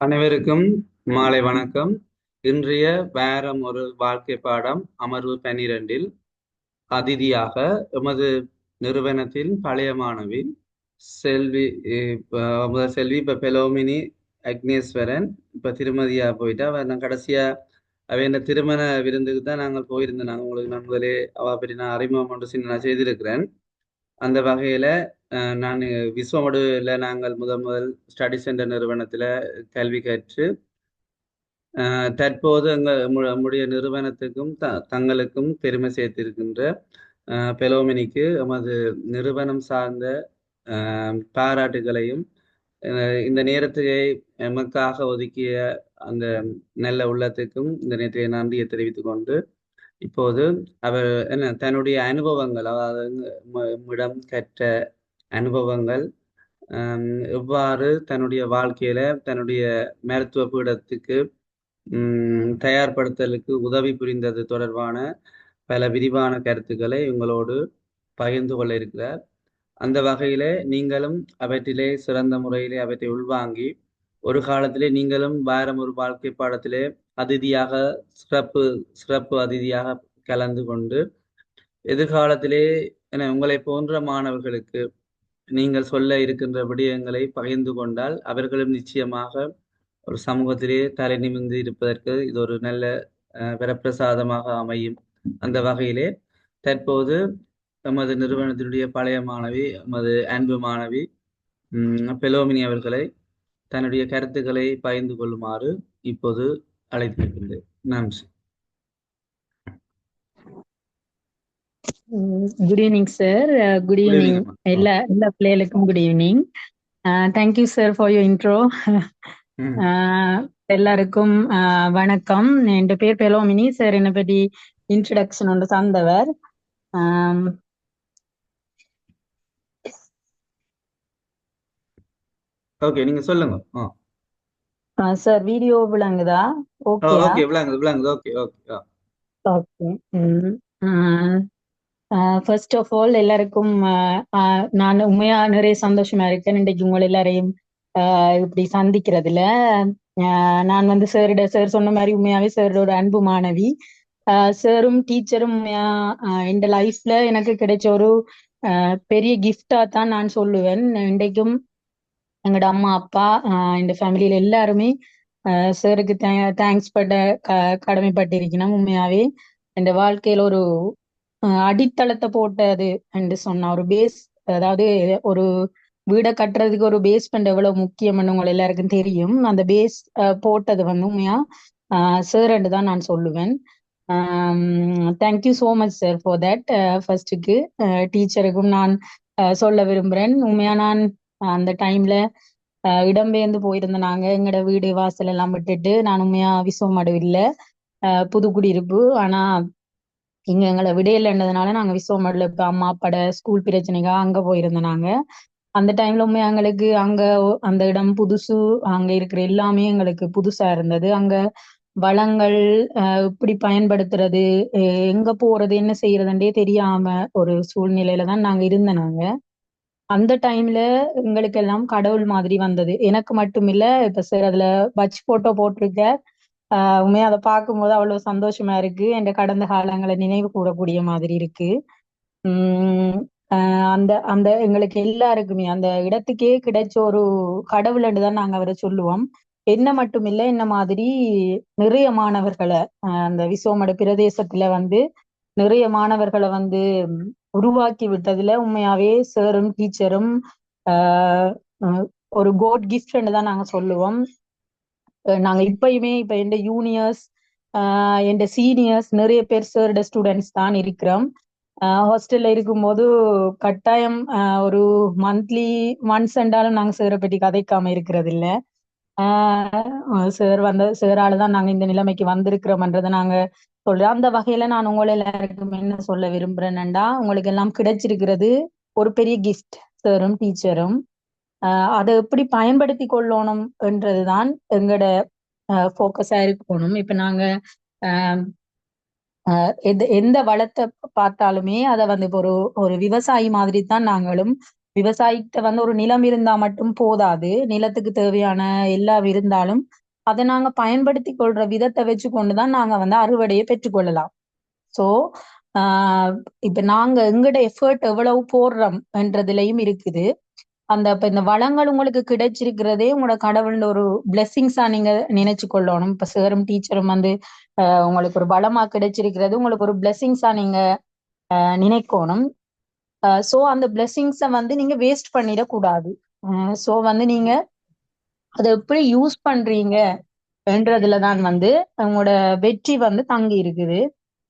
அனைவருக்கும் மாலை வணக்கம். இன்றைய வாரம் ஒரு வாழ்க்கை பாடம் அமர்வு 12 அதிதியாக எமது நிறுவனத்தின் பழைய மாணவி செல்வி. செல்வி இப்ப பெலோமினி அக்னேஸ்வரன் இப்ப திருமதியா போயிட்டா. நான் கடைசியா அவ திருமண விருந்துக்கு தான் நாங்கள் போயிருந்தோம். உங்களுக்கு நான் முதலே அவ பற்றி நான் அறிமுகம் ஒன்று சின்ன செய்திருக்கிறேன். அந்த வகையில நான் விஸ்வமடுல நாங்கள் முதல் ஸ்டடி சென்டர் நிறுவனத்துல கல்வி கற்று தற்போது நம்முடைய நிறுவனத்துக்கும் தங்களுக்கும் பெருமை சேர்த்திருக்கின்ற பெலோமினிக்கு எமது நிறுவனம் சார்ந்த பாராட்டுகளையும் இந்த நேரத்தை எமக்காக ஒதுக்கிய அந்த நல்ல உள்ளத்துக்கும் இந்த நேரத்தை நன்றியை தெரிவித்துக் கொண்டு இப்போது அவர் தன்னுடைய அனுபவங்கள், அதாவது நம்மிடம் கற்ற அனுபவங்கள் எவ்வாறு தன்னுடைய வாழ்க்கையில தன்னுடைய மருத்துவ பீடத்துக்கு தயார்படுத்தலுக்கு உதவி புரிந்தது தொடர்பான பல விரிவான கருத்துக்களை உங்களோடு பகிர்ந்து கொள்ள இருக்கிறார். அந்த வகையிலே நீங்களும் அவற்றிலே சிறந்த முறையிலே அவற்றை உள்வாங்கி ஒரு காலத்திலே நீங்களும் வாரம் ஒரு வாழ்க்கை பாடத்திலே அதிதியாக சிறப்பு சிறப்பு அதிதியாக கலந்து கொண்டு எதிர்காலத்திலே உங்களை போன்ற மாணவர்களுக்கு நீங்கள் சொல்ல இருக்கின்ற விடயங்களை பகிர்ந்து கொண்டால் அவர்களும் நிச்சயமாக ஒரு சமூகத்திலே தலை நிமிர்ந்து இருப்பதற்கு இது ஒரு நல்ல வரப்பிரசாதமாக அமையும். அந்த வகையிலே தற்போது எமது நிறுவனத்தினுடைய பழைய மாணவி, எமது அன்பு மாணவி பெலோமினி அவர்களை தன்னுடைய கருத்துக்களை பகிர்ந்து கொள்ளுமாறு இப்போது அழைத்திருக்கின்றேன். நன்றி. Good evening sir. Good evening எல்லா பிள்ளைகளுக்கும் good evening. Thank you sir for your intro. எல்லாருக்கும் வணக்கம். என் பேர் பெலோமினி சார். என்னை பற்றி இன்ட்ரடக்ஷன் ஒன்று தந்தவர். ஓகே, நீங்க சொல்லுங்க. சார் வீடியோ விளங்குதா? ஓகே ஓகே, விளங்குது. Okay okay okay. First of all எல்லாருக்கும் நான் உண்மையா நிறைய சந்தோஷமா இருக்கேன் இன்றைக்கு உங்களை எல்லாரையும் இப்படி சந்திக்கிறதுல. நான் சார் சொன்ன மாதிரி உண்மையாவே சாரோட அன்பு மாணவி. சாரும் டீச்சரும் உண்மையா இந்த லைஃப்ல எனக்கு கிடைச்ச ஒரு பெரிய கிஃப்டா தான் நான் சொல்லுவேன். இன்றைக்கும் எங்களோட அம்மா அப்பா இந்த ஃபேமிலியில எல்லாருமே சாருக்கு தேங்க்ஸ் கடமைப்பட்டிருக்கணும். உண்மையாவே இந்த வாழ்க்கையில ஒரு அடித்தளத்தை போட்டது என்று சொன்ன ஒரு பேஸ், அதாவது ஒரு வீடை கட்டுறதுக்கு ஒரு பேஸ்மெண்ட் எவ்வளவு முக்கியம்னு உங்களை எல்லாருக்கும் தெரியும். அந்த பேஸ் போட்டது உண்மையா சார் என்று தான் நான் சொல்லுவேன். Thank you so much sir for that. ஃபர்ஸ்ட்டுக்கு டீச்சருக்கும் நான் சொல்ல விரும்புகிறேன். உண்மையா நான் அந்த டைம்ல இடம்பெயர்ந்து போயிருந்தேன். நாங்க எங்களோட வீடு வாசல் எல்லாம் விட்டுட்டு நான் உண்மையா விஸ்வமடு இல்லை, புது குடியிருப்பு. ஆனா இங்க எங்களை விடையிலன்றதுனால நாங்க விஸ்வமடுல இப்ப அம்மா அப்பாட ஸ்கூல் பிரச்சனைக்காக அங்க போயிருந்தோம். நாங்க அந்த டைம்ல உண்மை எங்களுக்கு அங்க அந்த இடம் புதுசு, அங்க இருக்கிற எல்லாமே எங்களுக்கு புதுசா இருந்தது. அங்க வளங்கள் இப்படி பயன்படுத்துறது, எங்க போறது, என்ன செய்யறதுன்றே தெரியாம ஒரு சூழ்நிலையில தான் நாங்க இருந்தோம். நாங்க அந்த டைம்ல எங்களுக்கு எல்லாம் கடவுள் மாதிரி வந்தது. எனக்கு மட்டும் இல்ல, இப்ப சார் அதுல பட்ச் போட்டோ போட்டிருக்க. உண்மையா அதை பார்க்கும்போது அவ்வளவு சந்தோஷமா இருக்கு. என் கடந்த காலங்களை நினைவு கூறக்கூடிய மாதிரி இருக்கு. அந்த அந்த எங்களுக்கு எல்லாருக்குமே அந்த இடத்துக்கே கிடைச்ச ஒரு கடவுள்னு தான் நாங்க அவரை சொல்லுவோம். என்ன மட்டும் இல்லை, என்ன மாதிரி நிறைய மாணவர்களை அந்த விஸ்வமடு பிரதேசத்துல நிறைய மாணவர்களை உருவாக்கி விட்டதுல உண்மையாவே சாரும் டீச்சரும் ஒரு கோட் கிஃப்ட்னு தான் நாங்க சொல்லுவோம். நாங்க இப்பயுமே இப்ப எந்த ஜூனியர்ஸ் எந்த சீனியர்ஸ் நிறைய பேர் சாரோட ஸ்டூடெண்ட்ஸ் தான் இருக்கிறோம். ஹாஸ்டல்ல இருக்கும்போது கட்டாயம் ஒரு மந்த்லி ஒன்ஸ் என்றாலும் நாங்க சாரை பற்றி கதைக்காம இருக்கிறது இல்லை. சாரால தான் நாங்க இந்த நிலைமைக்கு வந்திருக்கிறோம்ன்றதை நாங்க சொல்றோம். அந்த வகையில நான் உங்களை எல்லாருக்கும் என்ன சொல்ல விரும்புறேன்னா, உங்களுக்கு எல்லாம் கிடைச்சிருக்கிறது ஒரு பெரிய கிஃப்ட். சாரும் டீச்சரும் அதை எப்படி பயன்படுத்தி கொள்ளணும் என்றதுதான் எங்களோட ஃபோக்கஸா இருக்கணும். இப்ப நாங்க எந்த வளத்தை பார்த்தாலுமே அதை இப்போ ஒரு விவசாயி மாதிரி தான் நாங்களும் விவசாயத்தை வந்து ஒரு நிலம் இருந்தா மட்டும் போதாது, நிலத்துக்கு தேவையான எல்லாம் இருந்தாலும் அதை நாங்க பயன்படுத்தி கொள்ற விதத்தை வச்சு கொண்டுதான் நாங்க வந்து அறுவடையை பெற்றுக்கொள்ளலாம். சோ ஆஹ் இப்ப நாங்க எங்கட எஃபர்ட் எவ்வளவு போடுறோம் என்றதுலயும் இருக்குது. அந்த இப்ப இந்த வளங்கள் உங்களுக்கு கிடைச்சிருக்கிறதே உங்களோட கடவுளோட ஒரு பிளெஸிங்ஸா நீங்க நினைச்சு கொள்ளணும். இப்ப சேரும் டீச்சரும் வந்து உங்களுக்கு ஒரு பலமா கிடைச்சிருக்கிறது உங்களுக்கு ஒரு பிளெஸிங்ஸா நீங்க நினைக்கணும். சோ அந்த பிளெஸிங்ஸை வந்து நீங்க வேஸ்ட் பண்ணிடக்கூடாது. சோ வந்து நீங்க அதை எப்படி யூஸ் பண்றீங்க என்றதுலதான் வந்து உங்களோட வெற்றி வந்து தங்கி இருக்குது.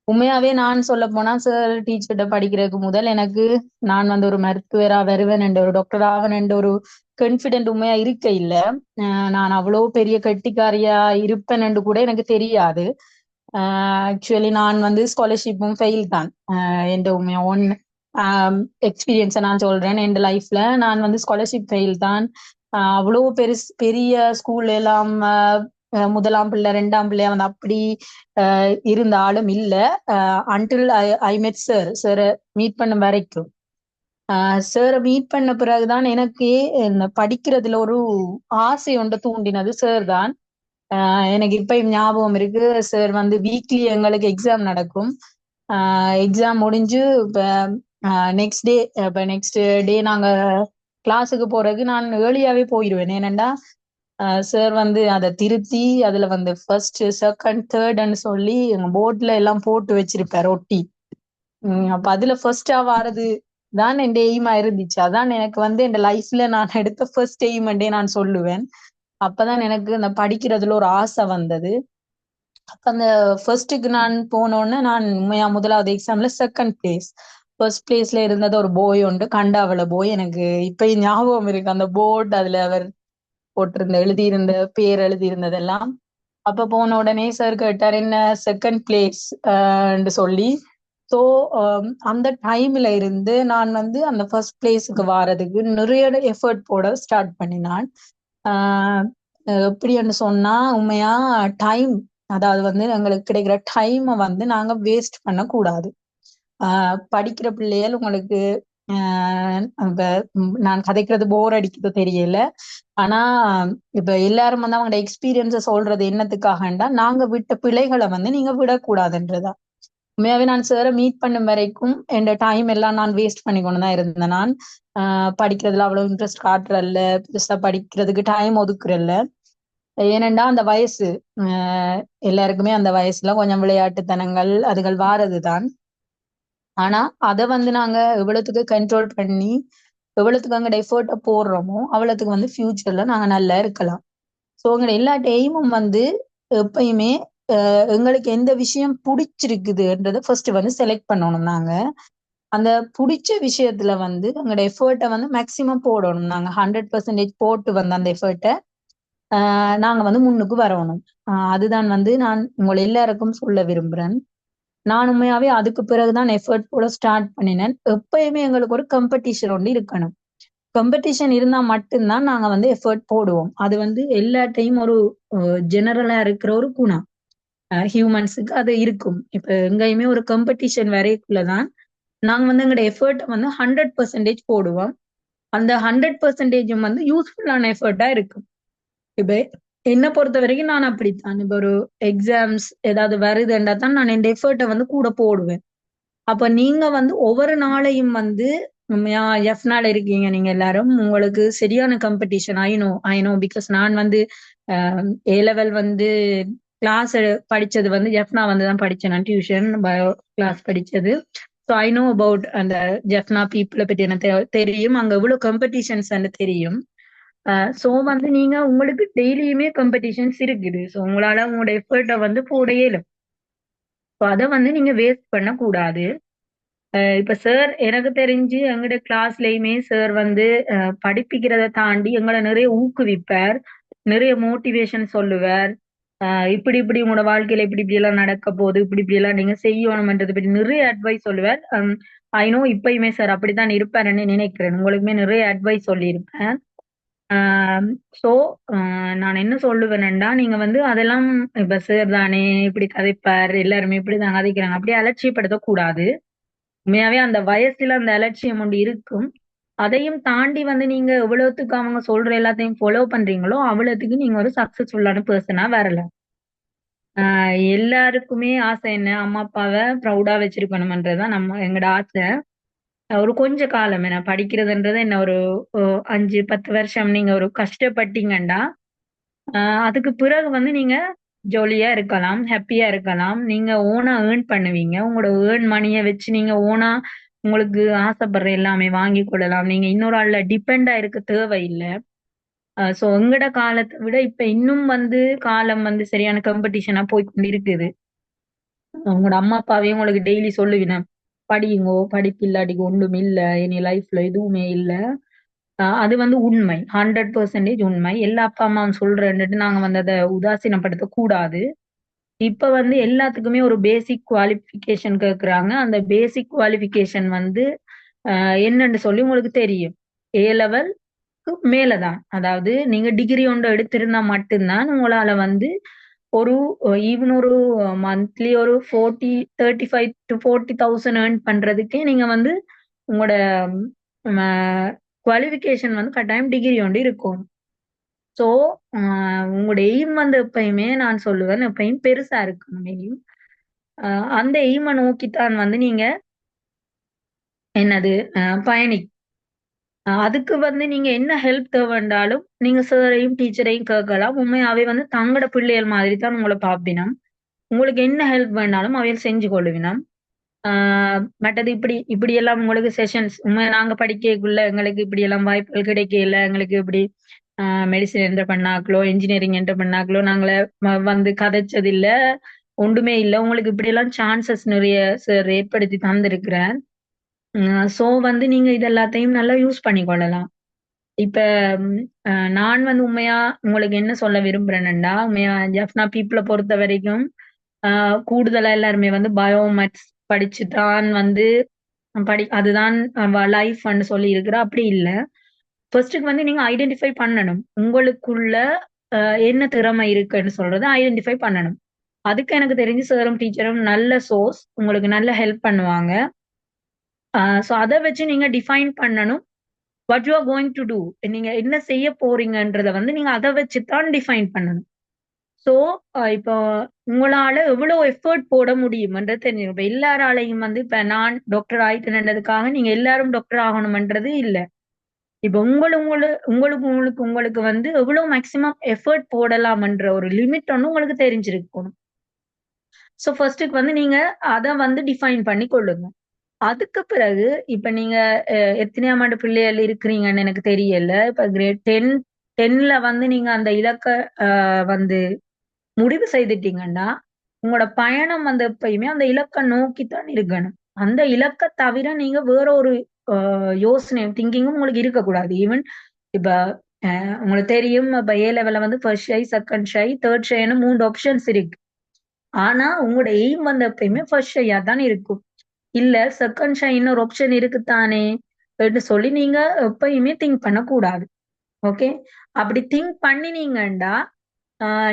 உண்மையாவே நான் சொல்ல போனா சார் டீச்சர்கிட்ட படிக்கிறதுக்கு முதல் எனக்கு நான் வந்து ஒரு மருத்துவரா வருவேன் என்ற ஒரு டாக்டர் ஆவேன் என்ற ஒரு கான்பிடென்ட் உண்மையா இருக்க இல்ல. நான் அவ்வளவு பெரிய கெட்டிக்காரியா இருப்பேன் என்று கூட எனக்கு தெரியாது. ஆக்சுவலி நான் வந்து ஸ்காலர்ஷிப்பும் ஃபெயில் தான். என் உண்மையா ஓன் எக்ஸ்பீரியன்ஸை நான் சொல்றேன். என் லைஃப்ல நான் வந்து ஸ்காலர்ஷிப் ஃபெயில் தான். அவ்வளவு பெரிய ஸ்கூல் எல்லாம் முதலாம் பிள்ளை ரெண்டாம் பிள்ளையா வந்து அப்படி இருந்தாலும் இல்ல. அன்டில் ஐ மெட் சார் மீட் பண்ண வரைக்கும் சாரை மீட் பண்ண பிறகுதான் எனக்கு இந்த படிக்கிறதுல ஒரு ஆசை ஒன்று தூண்டினது சார் தான். எனக்கு இப்ப ஞாபகம் இருக்கு. சார் வந்து வீக்லி எங்களுக்கு எக்ஸாம் நடக்கும். எக்ஸாம் முடிஞ்சு இப்ப நெக்ஸ்ட் டே நாங்க கிளாஸுக்கு போறதுக்கு நான் ஏர்லியாவே போயிடுவேன். ஏனண்டா சார் வந்து அதை திருத்தி அதுல வந்து ஃபர்ஸ்ட் செகண்ட் தேர்ட்ன்னு சொல்லி எங்க போர்ட்ல எல்லாம் போட்டு வச்சிருப்பாரு ஒட்டி. அப்ப அதுல ஃபர்ஸ்டா வாரது தான் என் எய்மா இருந்துச்சு. அதான் எனக்கு வந்து என் லைஃப்ல நான் எடுத்த ஃபர்ஸ்ட் எய்ம்ண்டே நான் சொல்லுவேன். அப்பதான் எனக்கு இந்த படிக்கிறதுல ஒரு ஆசை வந்தது. அப்ப அந்த ஃபர்ஸ்டுக்கு நான் போனோடனே நான் உண்மையா முதலாவது எக்ஸாம்ல செகண்ட் பிளேஸ். ஃபர்ஸ்ட் பிளேஸ்ல இருந்தது ஒரு போய் உண்டு, கண்டாவள போய். எனக்கு இப்ப ஞாபகம் இருக்கு அந்த போர்டு, அதுல அவர் போட்டிருந்த எழுதியிருந்த பேர் எழுதியிருந்ததெல்லாம். அப்ப போன உடனே சார் கேட்டார் என்ன செகண்ட் பிளேஸ் சொல்லி. ஸோ அந்த டைம்ல இருந்து நான் வந்து அந்த ஃபர்ஸ்ட் பிளேஸுக்கு வாரதுக்கு நிறைய எஃபர்ட் போட ஸ்டார்ட் பண்ணினான். எப்படின்னு சொன்னா உண்மையா டைம், அதாவது வந்து எங்களுக்கு கிடைக்கிற டைமை வந்து நாங்க வேஸ்ட் பண்ணக்கூடாது. படிக்கிற பிள்ளைகள் உங்களுக்கு நான் கதைக்கிறது போர் அடிக்கிறது தெரியல. ஆனா இப்ப எல்லாரும் வந்து அவங்களோட எக்ஸ்பீரியன்ஸ சொல்றது என்னத்துக்காகண்டா நாங்க விட்ட பிழைகளை வந்து நீங்க விடக்கூடாதுன்றதா. உண்மையாவே நான் சாரை மீட் பண்ணும் வரைக்கும் என் டைம் எல்லாம் நான் வேஸ்ட் பண்ணி கொண்டுதான் இருந்தேன். நான் படிக்கிறதுல அவ்வளவு இன்ட்ரெஸ்ட் காட்டுறல்ல, பெருசா படிக்கிறதுக்கு டைம் ஒதுக்குறல்ல. ஏனண்டா அந்த வயசு எல்லாருக்குமே அந்த வயசுல கொஞ்சம் விளையாட்டுத்தனங்கள் அதுகள் வாரதுதான். ஆனா அதை வந்து நாங்க எவ்வளவுக்கு கண்ட்ரோல் பண்ணி எவ்வளவுக்கு அங்க எஃபர்ட்டை போடுறோமோ அவ்வளவுக்கு வந்து ஃபியூச்சர்ல நாங்க நல்லா இருக்கலாம். ஸோ உங்களோட எல்லா எய்மும் வந்து எப்பயுமே எங்களுக்கு எந்த விஷயம் பிடிச்சிருக்குதுன்றத ஃபர்ஸ்ட் வந்து செலக்ட் பண்ணணும். நாங்க அந்த பிடிச்ச விஷயத்துல வந்து எங்களோட எஃபர்ட்டை வந்து மேக்சிமம் போடணும். நாங்க 100% போட்டு வந்து அந்த எஃபர்ட்டை நாங்க வந்து முன்னுக்கு வரணும். அதுதான் வந்து நான் உங்களை எல்லாருக்கும் சொல்ல விரும்புறேன். நான் உண்மையாவே அதுக்கு பிறகுதான் எஃபர்ட் போட ஸ்டார்ட் பண்ணினேன். எப்பயுமே எங்களுக்கு ஒரு காம்படிஷன் ஒன்று இருக்கணும். காம்படிஷன் இருந்தா மட்டும்தான் நாங்க வந்து எஃபர்ட் போடுவோம். அது வந்து எல்லாத்தையும் ஒரு ஜெனரலா இருக்கிற ஒரு குணம். ஹியூமன்ஸுக்கு அது இருக்கும். இப்ப எங்கேயுமே ஒரு காம்படிஷன் வரைக்குள்ளதான் நாங்க வந்து எங்களோட எஃபர்ட்டை வந்து 100% போடுவோம். அந்த 100% வந்து யூஸ்ஃபுல்லான எஃபர்ட்டா இருக்கும். இப்ப என்ன பொறுத்த வரைக்கும் நான் அப்படித்தான். இப்ப ஒரு எக்ஸாம்ஸ் ஏதாவது வருதுன்றா தான் நான் என் எஃபர்ட்டை வந்து கூட போடுவேன். அப்ப நீங்க வந்து ஒவ்வொரு நாளையும் வந்து எஃப்னால இருக்கீங்க நீங்க எல்லாரும். உங்களுக்கு சரியான காம்படிஷன் ஐ நோ பிகாஸ் நான் வந்து ஏ லெவல் வந்து கிளாஸ் படிச்சது வந்து ஜெஃப்னா வந்து தான் படிச்சேன். நான் டியூஷன் பயோ கிளாஸ் படிச்சது. ஸோ ஐ நோ அபவுட் அந்த ஜெஃப்னா பீப்புளை பற்றி எனக்கு தெரியும். அங்க எவ்வளவு காம்படிஷன்ஸ் தெரியும். ஸோ வந்து நீங்க உங்களுக்கு டெய்லியுமே காம்படிஷன்ஸ் இருக்குது. ஸோ உங்களால உங்களோட எஃபர்ட்டை வந்து போட இயலும். ஸோ அதை வந்து நீங்க வேஸ்ட் பண்ண கூடாது. இப்ப சார் எனக்கு தெரிஞ்சு எங்கட கிளாஸ்லயுமே சார் வந்து படிப்பிக்கிறத தாண்டி எங்களை நிறைய ஊக்குவிப்பார், நிறைய மோட்டிவேஷன் சொல்லுவார். இப்படி இப்படி உங்களோட வாழ்க்கையில இப்படி இப்படி எல்லாம் நடக்க போகுது, இப்படி இப்படி எல்லாம் நீங்க செய்யணும்ன்றதை பற்றி நிறைய அட்வைஸ் சொல்லுவார். ஐ நோ இப்பயுமே சார் அப்படித்தான் இருப்பாருன்னு நினைக்கிறேன். உங்களுக்குமே நிறைய அட்வைஸ் சொல்லியிருப்பேன். சோ நான் என்ன சொல்லுவேன்டா, நீங்க வந்து அதெல்லாம் இப்ப சார் தானே இப்படி கதைப்பார், எல்லாருமே இப்படிதான் கதைக்கிறாங்க அப்படியே அலட்சியப்படுத்த கூடாது. உண்மையாவே அந்த வயசுல அந்த அலட்சியம் ஒன்று இருக்கும். அதையும் தாண்டி வந்து நீங்க எவ்வளவுத்துக்கு அவங்க சொல்ற எல்லாத்தையும் ஃபாலோ பண்றீங்களோ அவ்வளவுத்துக்கு நீங்க ஒரு சக்சஸ்ஃபுல்லான பர்சனா வரலாம். எல்லாருக்குமே ஆசை என்ன, அம்மா அப்பாவை ப்ரௌடா வச்சிருக்கணும்ன்றதுதான் எங்கட ஆசை. ஒரு கொஞ்ச காலம் என்ன படிக்கிறதுன்றது என்ன ஒரு 5-10 வருஷம் நீங்க ஒரு கஷ்டப்பட்டீங்கன்னா அதுக்கு பிறகு வந்து நீங்க ஜாலியா இருக்கலாம், ஹாப்பியா இருக்கலாம். நீங்க ஓனா ஏர்ன் பண்ணுவீங்க. உங்களோட ஏர்ன் மணிய வச்சு நீங்க ஓனா உங்களுக்கு ஆசைப்படுற எல்லாமே வாங்கி கொள்ளலாம். நீங்க இன்னொரு ஆள்ல டிபெண்டா இருக்க தேவையில்ல. சோ எங்கட காலத்தை விட இப்ப இன்னும் வந்து காலம் வந்து சரியான காம்படிஷனா போய் கொண்டிருக்குது. உங்களோட அம்மா அப்பாவையும் உங்களுக்கு டெய்லி சொல்லுவினம், படியுங்கோ, படிப்பு இல்லாட்டிக்கு ஒன்றும் இல்ல, இனி லைஃப்ல எதுவுமே இல்ல. அது வந்து உண்மை, 100% உண்மை. எல்லா அப்பா அம்மாவும் சொல்றேன்னுட்டு நாங்க வந்து அதை உதாசீனப்படுத்த கூடாது. இப்ப வந்து எல்லாத்துக்குமே ஒரு பேசிக் குவாலிஃபிகேஷன் கேக்குறாங்க. அந்த பேசிக் குவாலிஃபிகேஷன் வந்து என்னன்னு சொல்லி உங்களுக்கு தெரியும். ஏ லெவல்க்கு மேலதான். அதாவது நீங்க டிகிரி ஒன்று எடுத்திருந்தா மட்டும்தான் உங்களால வந்து ஒரு ஈவன் ஒரு மந்த்லி ஒரு 35,000 to 40,000 ஏர்ன் பண்றதுக்கே நீங்க வந்து உங்களோட குவாலிஃபிகேஷன் வந்து கட்டாயம் டிகிரி ஒன்று இருக்கும். சோ உங்களோட எய்ம் வந்து எப்பயுமே நான் சொல்லுவேன், எப்பயும் பெருசா இருக்கணும் எய்ம். அந்த எய்மை நோக்கித்தான் வந்து நீங்க என்னது பயணி. அதுக்கு வந்து நீங்க என்ன ஹெல்ப் தேவைண்டாலும் நீங்க சாரையும் டீச்சரையும் கேட்கலாம். உண்மையாவே வந்து தங்கட பிள்ளைகள் மாதிரி தான் உங்களை பாப்பினம். உங்களுக்கு என்ன ஹெல்ப் வேணாலும் அவையில் செஞ்சு கொள்ளுவினம். மற்றது இப்படி இப்படி எல்லாம் உங்களுக்கு செஷன்ஸ் உண்மை நாங்க படிக்கக்குள்ள எங்களுக்கு இப்படி எல்லாம் வாய்ப்புகள் கிடைக்கல. எங்களுக்கு இப்படி மெடிசின் என்டர் பண்ணாக்களோ இன்ஜினியரிங் என்டர் பண்ணாக்களோ நாங்கள வந்து கதைச்சது இல்ல, ஒன்றுமே இல்ல. உங்களுக்கு இப்படி எல்லாம் சான்சஸ் நிறைய சார் ஏற்படுத்தி தந்திருக்கிறேன். சோ வந்து நீங்க இது எல்லாத்தையும் நல்லா யூஸ் பண்ணி கொள்ளலாம். இப்ப நான் வந்து உண்மையா உங்களுக்கு என்ன சொல்ல விரும்புறேன்டா, உண்மையா ஜப்னா பீப்புளை பொறுத்த வரைக்கும் கூடுதலா எல்லாருமே வந்து பயோமேத்ஸ் படிச்சுதான் வந்து அதுதான் லைஃப் சொல்லி இருக்கிற. அப்படி இல்ல. ஃபர்ஸ்ட்டுக்கு வந்து நீங்க ஐடென்டிஃபை பண்ணணும். உங்களுக்குள்ள என்ன திறமை இருக்குன்னு சொல்றத ஐடென்டிஃபை பண்ணணும். அதுக்கு எனக்கு தெரிஞ்சு சாரும் டீச்சரும் நல்ல சோர்ஸ். உங்களுக்கு நல்ல ஹெல்ப் பண்ணுவாங்க. சோ அத வச்சு நீங்க டிஃபைன் பண்ணணும். What you are going to do. நீங்க என்ன செய்ய போறீங்கன்றத வந்து நீங்க அத வச்சு தான் டிஃபைன் பண்ணணும். சோ இப்போ உங்களால எவ்வளவு எஃபர்ட் போட முடியும்ன்றது தெரிஞ்சுக்கணும். இப்ப எல்லாராலையும் வந்து இப்ப நான் டாக்டர் ஆயிட்டேன்றதுக்காக நீங்க எல்லாரும் டாக்டர் ஆகணும்ன்றது இல்ல. இப்ப உங்களுக்கு வந்து எவ்வளவு மேக்ஸிமம் எஃபர்ட் போடலாம்ன்ற ஒரு லிமிட் ஒண்ணு உங்களுக்கு தெரிஞ்சிருக்கணும். சோ ஃபர்ஸ்ட்டுக்கு வந்து நீங்க அத வந்து டிஃபைன் பண்ணி கொள்ளுங்க. அதுக்கு பிறகு இப்ப நீங்க எத்தனையாம் ஆண்டு பிள்ளைகள் இருக்கிறீங்கன்னு எனக்கு தெரியல. இப்ப கிரேட் 10ல வந்து நீங்க அந்த இலக்க வந்து முடிவு செய்துட்டீங்கன்னா, உங்களோட பயணம் வந்து எப்பயுமே அந்த இலக்க நோக்கித்தான் இருக்கணும். அந்த இலக்க தவிர நீங்க வேற ஒரு யோசனை திங்கிங்கும் உங்களுக்கு இருக்கக்கூடாது. ஈவன் இப்ப உங்களுக்கு தெரியும், இப்ப ஏ லெவல்ல வந்து first shy, second shy, third ஷைன்னு 3 ஆப்ஷன்ஸ் இருக்கு. ஆனா உங்களோட எய்ம் வந்து எப்பயுமே ஃபர்ஸ்ட் ஷையா தான் இருக்கும். இல்ல செகண்ட் ஷை இன்னொரு ஆப்ஷன் இருக்குத்தானே சொல்லி நீங்க எப்பயுமே திங்க் பண்ணக்கூடாது. ஓகே. அப்படி திங்க் பண்ணினீங்கண்டா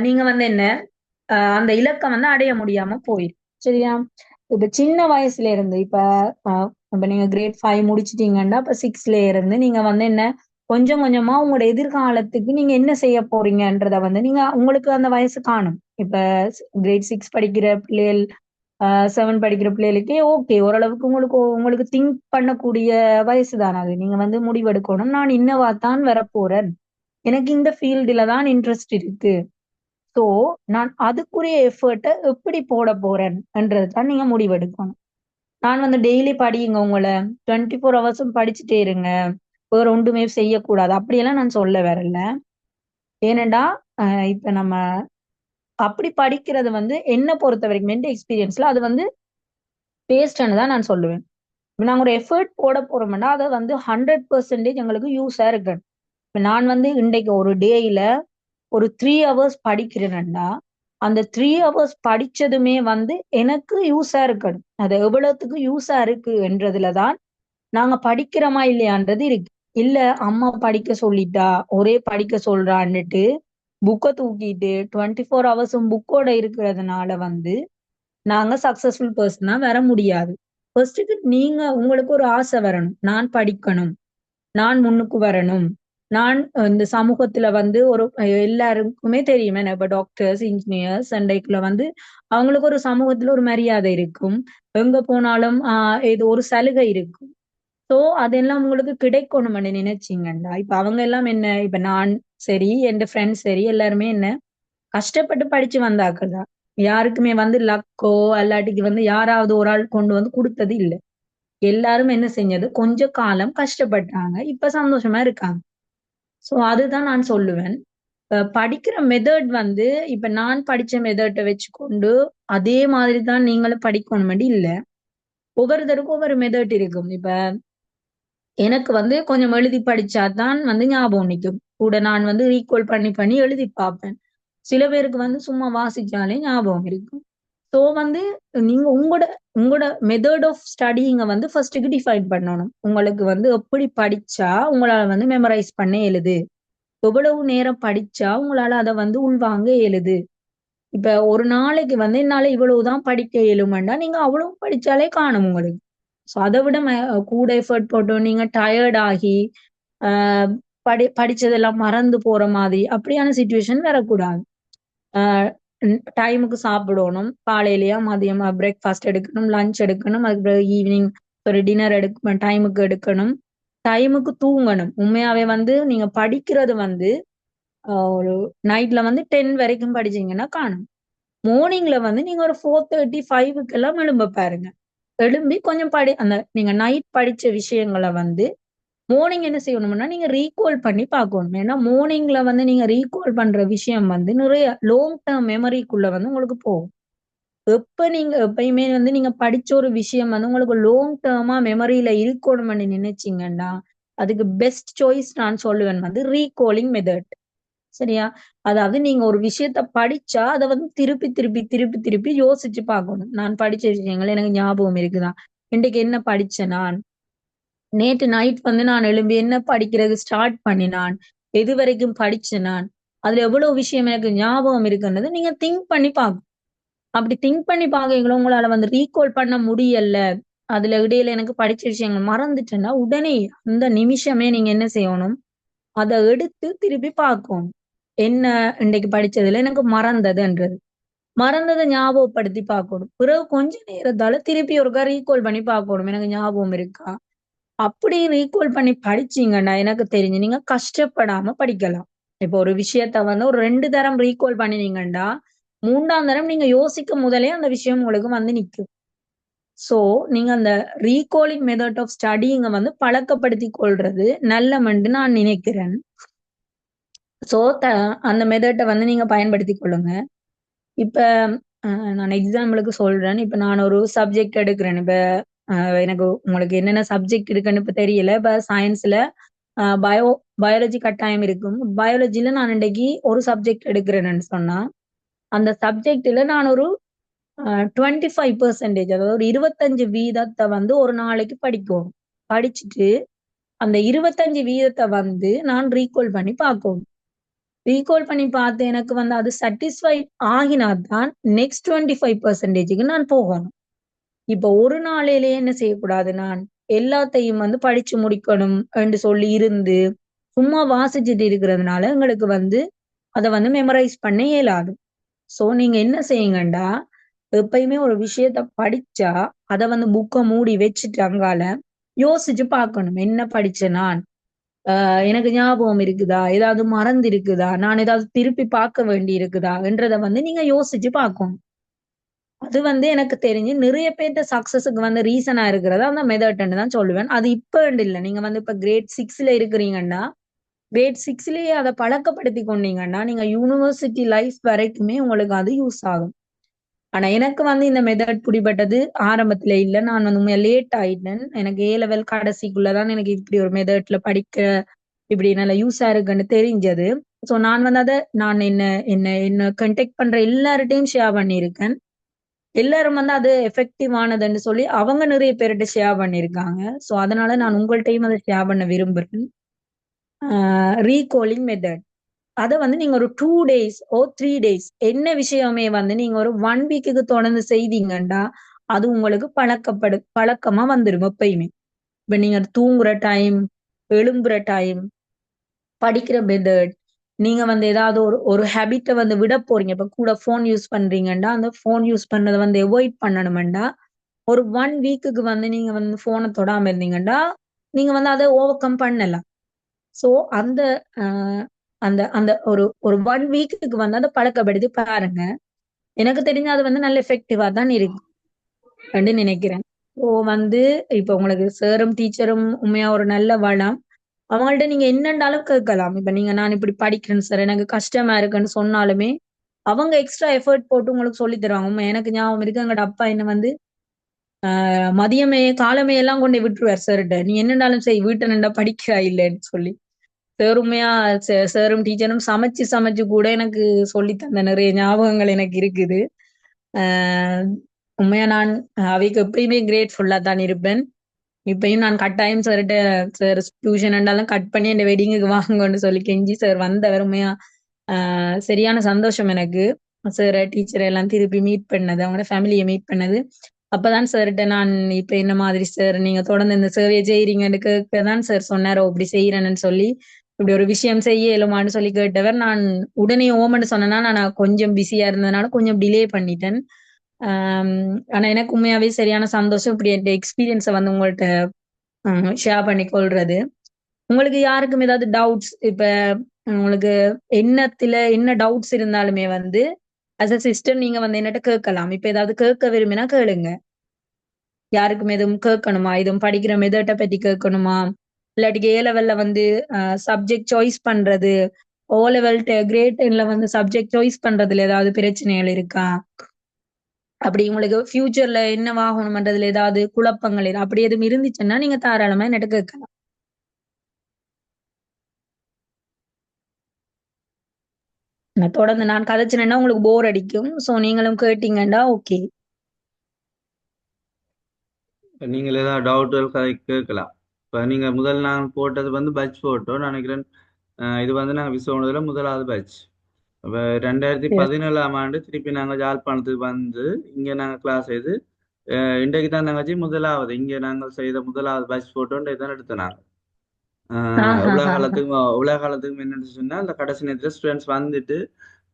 நீங்க வந்து என்ன அந்த இலக்கம் வந்து அடைய முடியாம போயிடும். சரியா? இப்ப சின்ன வயசுல இருந்து இப்ப நீங்க கிரேட் 5 முடிச்சிட்டீங்கன்னா இப்ப 6ல இருந்து நீங்க வந்து என்ன கொஞ்சம் கொஞ்சமா உங்களோட எதிர்காலத்துக்கு நீங்க என்ன செய்ய போறீங்கன்றத வந்து நீங்க உங்களுக்கு அந்த வயசு காணும். இப்ப கிரேட் 6 படிக்கிற பிள்ளைகள் 7 படிக்கிற பிள்ளைகளுக்கே ஓகே, ஓரளவுக்கு உங்களுக்கு உங்களுக்கு திங்க் பண்ணக்கூடிய வயசு தானே அது. நீங்க வந்து முடிவெடுக்கணும், நான் இன்னவா தான் வரப்போறேன், எனக்கு இந்த ஃபீல்டுல தான் இன்ட்ரெஸ்ட் இருக்கு. சோ நான் அதுக்குரிய எஃபர்ட்டை எப்படி போட போறேன்ன்றது தான் நீங்க முடிவெடுக்கணும். நான் வந்து டெய்லி படியுங்க, உங்களை 24 ஹவர்ஸும் படிச்சுட்டே இருங்க, வேற ஒன்றுமே செய்யக்கூடாது அப்படியெல்லாம் நான் சொல்ல வரல. ஏனண்டா இப்ப நம்ம அப்படி படிக்கிறது வந்து என்ன பொறுத்த வரைக்கும் எந்த எக்ஸ்பீரியன்ஸ்ல அது வந்து வேஸ்ட்ன்னு தான் நான் சொல்லுவேன். நாங்க ஒரு எஃபர்ட் போட போறோம்னா அதை வந்து 100% எங்களுக்கு யூஸா இருக்கு. இப்ப நான் வந்து இன்றைக்கு ஒரு டேயில ஒரு 3 ஹவர்ஸ் படிக்கிறேன்னா அந்த 3 ஹவர்ஸ் படிச்சதுமே வந்து எனக்கு யூஸா இருக்கணும். அது எவ்வளவுத்துக்கு யூஸா இருக்கு என்றதுலதான் நாங்க படிக்கிறோமா இல்லையான்றது இருக்கு. இல்ல அம்மா படிக்க சொல்லிட்டா ஒரே படிக்க சொல்றான்னுட்டு புக்கை தூக்கிட்டு 24 ஹவர்ஸும் புக்கோட இருக்கிறதுனால வந்து நாங்க சக்சஸ்ஃபுல் பர்சனா வர முடியாது. ஃபர்ஸ்ட்டுக்கு நீங்க உங்களுக்கு ஒரு ஆசை வரணும், நான் படிக்கணும், நான் முன்னுக்கு வரணும். நான் இந்த சமூகத்துல வந்து ஒரு எல்லாருக்குமே தெரியும். இப்ப டாக்டர்ஸ், இன்ஜினியர்ஸ் அண்டைக்குள்ள வந்து அவங்களுக்கு ஒரு சமூகத்துல ஒரு மரியாதை இருக்கும். எங்க போனாலும் இது ஒரு சலுகை இருக்கும். சோ அதெல்லாம் உங்களுக்கு கிடைக்கணும்னு நினைச்சீங்கண்டா இப்ப அவங்க எல்லாம் என்ன இப்ப நான் சரி என் ஃப்ரெண்ட்ஸ் சரி எல்லாருமே என்ன கஷ்டப்பட்டு படிச்சு வந்தாக்கள் தான். யாருக்குமே வந்து லக்கோ அல்லாட்டிக்கு வந்து யாராவது ஒரு ஆள் கொண்டு வந்து கொடுத்தது இல்ல. எல்லாரும் என்ன செஞ்சது கொஞ்ச காலம் கஷ்டப்பட்டாங்க. இப்ப சந்தோஷமா இருக்காங்க. சோ அதுதான் நான் சொல்லுவேன். படிக்கிற மெத்தட் வந்து இப்ப நான் படிச்ச மெத்தட்டை வச்சுக்கொண்டு அதே மாதிரி தான் நீங்களும் படிக்கணும் இல்ல. ஒவ்வொருத்தருக்கும் ஒவ்வொரு மெத்தட் இருக்கும். இப்ப எனக்கு வந்து கொஞ்சம் எழுதி படிச்சாதான் வந்து ஞாபகம் நிக்கும். கூட நான் வந்து ரீகால் பண்ணி பண்ணி எழுதி பார்ப்பேன். சில பேருக்கு வந்து சும்மா வாசிச்சாலே ஞாபகம் இருக்கும். சோ வந்து நீங்க உங்களோட உங்களோட மெத்தட் ஆஃப் ஸ்டடிங்க வந்து ஃபர்ஸ்ட்டுக்கு டிஃபைன் பண்ணணும். உங்களுக்கு வந்து எப்படி படிச்சா உங்களால வந்து மெமரைஸ் பண்ண இயலுது. எவ்வளவு நேரம் படிச்சா உங்களால அத வந்து உள்வாங்க இயலுது. இப்ப ஒரு நாளைக்கு வந்து என்னால இவ்வளவுதான் படிக்க இயலுமெண்டா நீங்க அவ்வளவு படிச்சாலே காணும் உங்களுக்கு. சோ அத விட கூட எஃபர்ட் போட்டு நீங்க டயர்ட் ஆகி ஆஹ் படிச்சதெல்லாம் மறந்து போற மாதிரி அப்படியான சுச்சுவேஷன் வரக்கூடாது. ஆஹ் டைமுக்கு சாப்பிடணும். காலையிலயா மதியமா பிரேக்ஃபாஸ்ட் எடுக்கணும், லஞ்ச் எடுக்கணும், அதுக்கு ஈவினிங் ஒரு டின்னர் எடுக்கணும், டைமுக்கு எடுக்கணும், டைமுக்கு தூங்கணும். உண்மையாவே வந்து நீங்க படிக்கிறது வந்து ஒரு நைட்ல வந்து 10 வரைக்கும் படிச்சீங்கன்னா காணும். மார்னிங்ல வந்து நீங்க ஒரு 4:30 5க்கு எல்லாம் எழும்ப பாருங்க. எழும்பி கொஞ்சம் அந்த நீங்க நைட் படிச்ச விஷயங்களை வந்து மார்னிங் என்ன செய்யணும்னா நீங்க ரீகால் பண்ணி பார்க்கணும். ஏன்னா மார்னிங்ல வந்து நீங்க ரீகால் பண்ற விஷயம் வந்து நிறைய லாங் டேர்ம் மெமரிக்குள்ள வந்து உங்களுக்கு போகும். எப்ப நீங்க எப்பயுமே வந்து நீங்க படிச்ச ஒரு விஷயம் வந்து உங்களுக்கு லாங் டேர்மா மெமரியில இருக்கணும்னு நினைச்சீங்கன்னா அதுக்கு பெஸ்ட் சாய்ஸ் நான் சொல்லுவேன் வந்து ரீகாலிங் மெத்தட். சரியா? அதாவது நீங்க ஒரு விஷயத்த படிச்சா அதை வந்து திருப்பி திருப்பி திருப்பி திருப்பி யோசிச்சு பார்க்கணும். நான் படிச்ச விஷயங்கள் எனக்கு ஞாபகம் இருக்குதா, இன்றைக்கு என்ன படிச்சேன் நான், நேற்று நைட் வந்து நான் எழும்பி என்ன படிக்கிறது ஸ்டார்ட் பண்ணினான், எது வரைக்கும் படிச்சேன் நான், அதுல எவ்வளவு விஷயம் எனக்கு ஞாபகம் இருக்குன்றது நீங்க திங்க் பண்ணி பார்க்கணும். அப்படி திங்க் பண்ணி பாக்கீங்களோ உங்களால வந்து ரீகால் பண்ண முடியல, அதுல இடையில எனக்கு படிச்ச விஷயங்கள் மறந்துட்டேன்னா உடனே அந்த நிமிஷமே நீங்க என்ன செய்யணும், அதை எடுத்து திருப்பி பார்க்கணும். என்ன இன்னைக்கு படிச்சதுல எனக்கு மறந்ததுன்றது, மறந்ததை ஞாபகப்படுத்தி பார்க்கணும். பிறகு கொஞ்ச நேரத்தால திருப்பி ஒருக்கா ரீகால் பண்ணி பார்க்கணும், எனக்கு ஞாபகம் இருக்கா. அப்படி ரீகால் பண்ணி படிச்சீங்கன்னா எனக்கு தெரிஞ்சு நீங்க கஷ்டப்படாம படிக்கலாம். இப்போ ஒரு விஷயத்த வந்து ஒரு 2 தரம் ரீகால் பண்ணினீங்கன்னா 3ஆம் தரம் நீங்க யோசிக்க முதலே அந்த விஷயம் உங்களுக்கு வந்து நிக்கும். சோ நீங்க அந்த ரீகாலிங் மெத்தட் ஆஃப் ஸ்டடிங்க வந்து பழக்கப்படுத்திக் கொள்றது நல்லமென்று நான் நினைக்கிறேன். சோ அந்த மெத்தட வந்து நீங்க பயன்படுத்திக் கொள்ளுங்க. இப்ப நான் எக்ஸாம்பிளுக்கு சொல்றேன். இப்ப நான் ஒரு சப்ஜெக்ட் எடுக்கிறேன். இப்ப எனக்கு உங்களுக்கு என்னென்ன சப்ஜெக்ட் இருக்குன்னு இப்ப தெரியல. இப்ப சயின்ஸ்ல பயோ பயாலஜி கட்டாயம் இருக்கும். பயாலஜில நான் இன்னைக்கு ஒரு சப்ஜெக்ட் எடுக்கிறேன்னு சொன்னா, அந்த சப்ஜெக்ட்ல நான் ஒரு 25% அதாவது ஒரு 25% வந்து ஒரு நாளைக்கு படிக்கணும். படிச்சுட்டு அந்த 25% வந்து நான் ரீகால் பண்ணி பார்க்கணும். ரீகால் பண்ணி பார்த்து எனக்கு வந்து அது சாட்டிஸ்ஃபை ஆகினாதான் நெக்ஸ்ட் 25%க்கு நான் போகணும். இப்ப ஒரு நாளையிலேயே என்ன செய்யக்கூடாது, நான் எல்லாத்தையும் வந்து படிச்சு முடிக்கணும் என்று சொல்லி இருந்து சும்மா வாசிச்சுட்டு இருக்கிறதுனால எங்களுக்கு வந்து அதை வந்து மெமரைஸ் பண்ண இயலாது. சோ நீங்க என்ன செய்யுங்கண்டா, எப்பயுமே ஒரு விஷயத்த படிச்சா அத வந்து புக்க மூடி வச்சுட்டு அங்கால யோசிச்சு பார்க்கணும். என்ன படிச்சேன் நான், எனக்கு ஞாபகம் இருக்குதா, ஏதாவது மறந்து இருக்குதா, நான் ஏதாவது திருப்பி பார்க்க வேண்டி இருக்குதா என்றதை வந்து நீங்க யோசிச்சு பார்க்கணும். அது வந்து எனக்கு தெரிஞ்சு நிறைய பேர்த்த சக்சஸுக்கு வந்து ரீசனா இருக்கிறது அந்த மெத்தட்ன்னு தான் சொல்லுவேன். அது இப்ப இல்ல, நீங்க வந்து இப்ப கிரேட் 6ல இருக்கிறீங்கன்னா கிரேட் 6லயே அதை பழக்கப்படுத்தி கொண்டீங்கன்னா நீங்க யூனிவர்சிட்டி லைஃப் வரைக்குமே உங்களுக்கு அது யூஸ் ஆகும். ஆனா எனக்கு வந்து இந்த மெத்தட் பிடிபட்டது ஆரம்பத்துல இல்ல. நான் வந்து உண்மையா லேட் ஆயிட்டேன். எனக்கு A level கடைசிக்குள்ளதான் எனக்கு இப்படி ஒரு மெத்தட்ல படிக்க இப்படி நல்ல யூஸா இருக்குன்னு தெரிஞ்சது. சோ நான் வந்து அதை நான் என்ன என்ன என்ன கண்டெக்ட் பண்ற எல்லார்ட்டையும் ஷேர் பண்ணியிருக்கேன். எல்லாரும் வந்து அது எஃபெக்டிவ் ஆனதுன்னு சொல்லி அவங்க நிறைய பேர்கிட்ட ஷேர் பண்ணியிருக்காங்க. சோ அதனால நான் உங்கள்கிட்டயும் அதை ஷேர் பண்ண விரும்புறேன். ரீகாலிங் மெத்தட் அத வந்து நீங்க ஒரு 2 days ஓ 3 days என்ன விஷயமே வந்து நீங்க ஒரு 1 week தொடர்ந்து செய்தீங்கன்னா அது உங்களுக்கு பழக்கமா வந்துரும் எப்பயுமே. இப்ப நீங்க தூங்குற டைம் எழும்புற டைம், படிக்கிற மெத்தட், நீங்க வந்து ஏதாவது ஒரு ஒரு ஹேபிட்ட வந்து விட போறீங்க. இப்ப கூட ஃபோன் யூஸ் பண்றீங்கன்னா, அந்த ஃபோன் யூஸ் பண்ணத வந்து அவாய்ட் பண்ணணுமெண்டா, ஒரு 1 வீக்குக்கு வந்து நீங்க வந்து ஃபோன தொடாம இருந்தீங்கன்னா, நீங்க வந்து அத ஓவர் கம் பண்ணலாம். சோ அந்த அ அந்த அந்த ஒரு ஒரு 1 வீக்குக்கு வந்து அத பழக்கப்படுத்தி பாருங்க. எனக்கு தெரிஞ்சு அது வந்து நல்ல எஃபெக்டிவா தான் இருக்குன்னு நினைக்கிறேன். ஸோ வந்து இப்ப உங்களுக்கு சாரும், டீச்சரும் உண்மையா ஒரு நல்ல வளம். அவங்கள்ட்ட நீங்க என்னன்னாலும் கேட்கலாம். இப்ப நீங்க நான் இப்படி படிக்கிறேன் சார், எனக்கு கஷ்டமா இருக்குன்னு சொன்னாலுமே, அவங்க எக்ஸ்ட்ரா எஃபோர்ட் போட்டு உங்களுக்கு சொல்லி தருவாங்க. உண்மை எனக்கு ஞாபகம் இருக்கு. எங்கட அப்பா என்ன வந்து மதியமே, காலமே எல்லாம் கொண்டு போய் விட்டுருவார் சார்ட்ட. "நீ என்னனாலும் செய், வீட்ல நிண்டா படிக்கிறா இல்லன்னு" சொல்லி. சார் உண்மையா சாரும், டீச்சரும் சமைச்சு சமைச்சு கூட எனக்கு சொல்லி தந்த நிறைய ஞாபகங்கள் எனக்கு இருக்குது. அ உண்மையா நான் அவைக்கு எப்பயுமே கிரேட்ஃபுல்லா தான் இருப்பேன். இப்பயும் நான் கட்டாயம் சார்ட்ட சார் டியூஷன் இருந்தாலும் கட் பண்ணி என் வெட்டிங்குக்கு வாங்கன்னு சொல்லி கெஞ்சி சார் வந்தவர் உண்மையா சரியான சந்தோஷம் எனக்கு. சார், டீச்சர் எல்லாம் திருப்பி மீட் பண்ணது, அவங்களோட ஃபேமிலிய மீட் பண்ணது. அப்பதான் சார்ட்ட நான் இப்ப என்ன மாதிரி சார் நீங்க தொடர்ந்து இந்த சேவைய செய்றீங்கன்னு கேட்கதான் சார் சொன்னாரு. "இப்படி செய்றேன்னு சொல்லி, இப்படி ஒரு விஷயம் செய்ய இயலுமான்னு சொல்லி கேட்டவர். நான் உடனே ஓமன்னு சொன்னேன்னா, நான் கொஞ்சம் பிஸியா இருந்ததுனால கொஞ்சம் டிலே பண்ணிட்டேன். ஆம், ஆனா எனக்கு உண்மையாவே சரியான சந்தோஷம். இப்படி என் எக்ஸ்பீரியன்ஸ வந்து உங்கள்ட்ட ஷேர் பண்ணிக் கொள்றது. உங்களுக்கு யாருக்கும் ஏதாவது டவுட்ஸ் இப்ப உங்களுக்கு என்ன டவுட்ஸ் இருந்தாலுமே வந்து அஸ் அ சிஸ்டர் நீங்க வந்து என்னட்ட கேட்கலாம். இப்ப ஏதாவது கேட்க விரும்பினா கேளுங்க. யாருக்கும் எதுவும் கேட்கணுமா? எதுவும் படிக்கிற மெத்தட்ட பத்தி கேட்கணுமா? இல்லாட்டிக்கு ஏ லெவல்ல வந்து சப்ஜெக்ட் சாய்ஸ் பண்றது, ஓ லெவல் கிரேட் 10ல வந்து சப்ஜெக்ட் சாய்ஸ் பண்றதுல ஏதாவது பிரச்சனைகள் இருக்கா? அப்படி உங்களுக்கு ஃபியூச்சர்ல என்னவாகணும்ன்றதுல ஏதாவது குழப்பங்கள் அப்படி எதுவும் இருந்துச்சுன்னா நீங்க தாராளமா என்னட்ட கேட்கலாம். நான் தொடர்ந்து நான் கதைச்சினேன்னா உங்களுக்கு போர் அடிக்கும். சோ நீங்களும் கேட்டீங்கன்னா ஓகே. நீங்கள் ஏதாவது டவுட்டுகள் கேட்கலாம். இப்போ நீங்கள் முதல் நாள் போட்டது வந்து பட்ச் போட்டோ நான் நினைக்கிறேன். இது வந்து நாங்கள் விஸ்வ முதலாவது பேட்ச். அப்போ 2017ஆம் ஆண்டு திருப்பி நாங்கள் யாழ்ப்பாணத்துக்கு வந்து இங்கே நாங்கள் கிளாஸ் செய்து இன்றைக்கு தான் நாங்கள் முதலாவது இங்கே நாங்கள் செய்த முதலாவது பேட்ச் போட்டோன்றை தான் எடுத்தோம் நாங்கள். இவ்வளோ ஆஹ் காலத்துக்கு இவ்வளோ காலத்துக்கு என்னன்னு சொன்னால் அந்த கடைசி நேரத்தில் ஸ்டூடெண்ட்ஸ் வந்துட்டு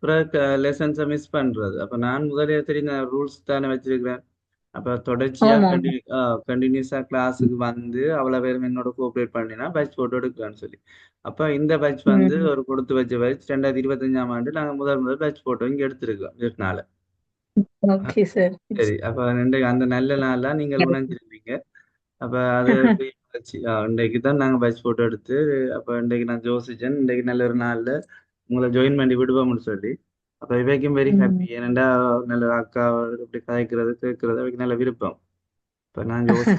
பிறகு லெசன்ஸை மிஸ் பண்ணுறது. அப்போ நான் முதலே தெரிந்த ரூல்ஸ் தானே வச்சிருக்கிறேன். அப்போ தொடர்ச்சியாக ஆமா. கண்டினியூஸாக கிளாஸுக்கு வந்து அவ்வளோ பேரும் என்னோட கோஆப்ரேட் பண்ணினா பேட்ச் போட்டோ எடுக்கலாம்னு சொல்லி. அப்போ இந்த பேட்ச் வந்து ம். ஒரு கொடுத்து வச்ச பேட்ச் 2025ஆம் ஆண்டு நாங்கள் முதல் பேட்ச் போட்டோ இங்கே எடுத்திருக்கோம் இதனால. Okay sir. சரி, அப்போ இன்றைக்கு அந்த நல்ல நாளாக நீங்கள் உணர்ந்திருப்பீங்க. அப்போ அது இன்றைக்கு தான் நாங்கள் பேட்ச் போட்டோ எடுத்து அப்போ இன்றைக்கு நான் யோசிச்சேன் இன்றைக்கு நல்ல ஒரு நாளில் உங்களை ஜாயின் பண்ணி விடுவோம்னு சொல்லி. அப்போ இவைக்கும் வெரி ஹாப்பி. ம். ஏனெண்டா நல்ல அக்கா இப்படி கதைக்கிறது கேட்கறது அவைக்கு நல்ல விருப்பம். இப்போ நான் யோசி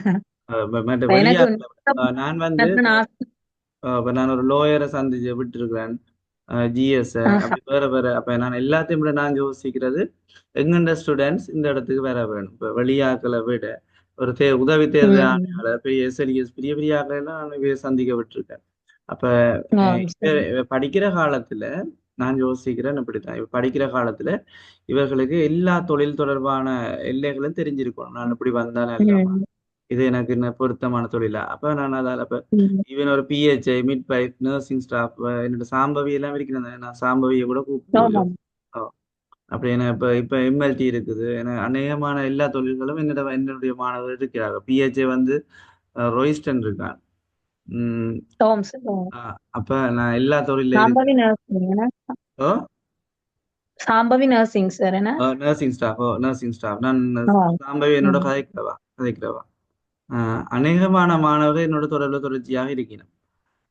மற்ற எனக்கு வெளியாட்கள் நான் வந்து ஆசை. இப்போ நான் ஒரு லோயரை சந்திச்சு விட்டுருக்கிறேன். ஜிஎஸ் ஆஹா. அப்படி வேற வேற அப்போ நான் எல்லாத்தையும் விட நான் யோசிக்கிறது எங்கெண்ட ஸ்டூடெண்ட்ஸ் இந்த இடத்துக்கு வேற வேணும். இப்போ வெளியாக்களை விட ஒரு உதவி தேர்தல் ம். ஆணையாளர் பெரிய எஸ்எல்இஎஸ் பெரிய பெரிய ஆட்களை எல்லாம் நான் சந்திக்க விட்டுருக்கேன். அப்ப ஆம் சார். இவ படிக்கிற காலத்துல நான் யோசிக்கிறேன் இப்படித்தான். இவ படிக்கிற காலத்துல இவர்களுக்கு எல்லா தொழில் தொடர்பான எல்லைகளும் தெரிஞ்சிருக்கணும். நான் இப்படி வந்தா நல்லமா, ம். இது எனக்கு என்ன பொருத்தமான தொழிலா. அப்ப நான் அதால அப்ப ம். ஈவன் ஒரு PHI mid pipe nursing staff என்னோட சாம்பவி எல்லாம் இருக்கிறேன். நான் சாம்பவியை கூட கூப்பிட்டு ஆமாம். அப்படி என்ன இப்ப இப்ப எம்எல்டி இருக்குது. ஏன்னா அநேகமான எல்லா தொழில்களும் என்னுடைய மாணவர் இருக்கிறாங்க. பிஹெச்ஐ வந்து ரோயிஸ்டன் இருக்கான். உம் ஆம் சார். ஆம். அப்ப நான் எல்லா தொழில சாம்பவி இருக்கிறேன். நர்சிங் என்ன? ஓ சாம்பவி நர்சிங் சார் என்ன? Nursing staff. நர்சிங் ஸ்டாஃப் நான் ஆம். சாம்பவி என்னோட ம். கதைக்கிறவா. அநேகமான மாணவர்கள் என்னோட தொடர்ச்சியாக இருக்கிறேன்.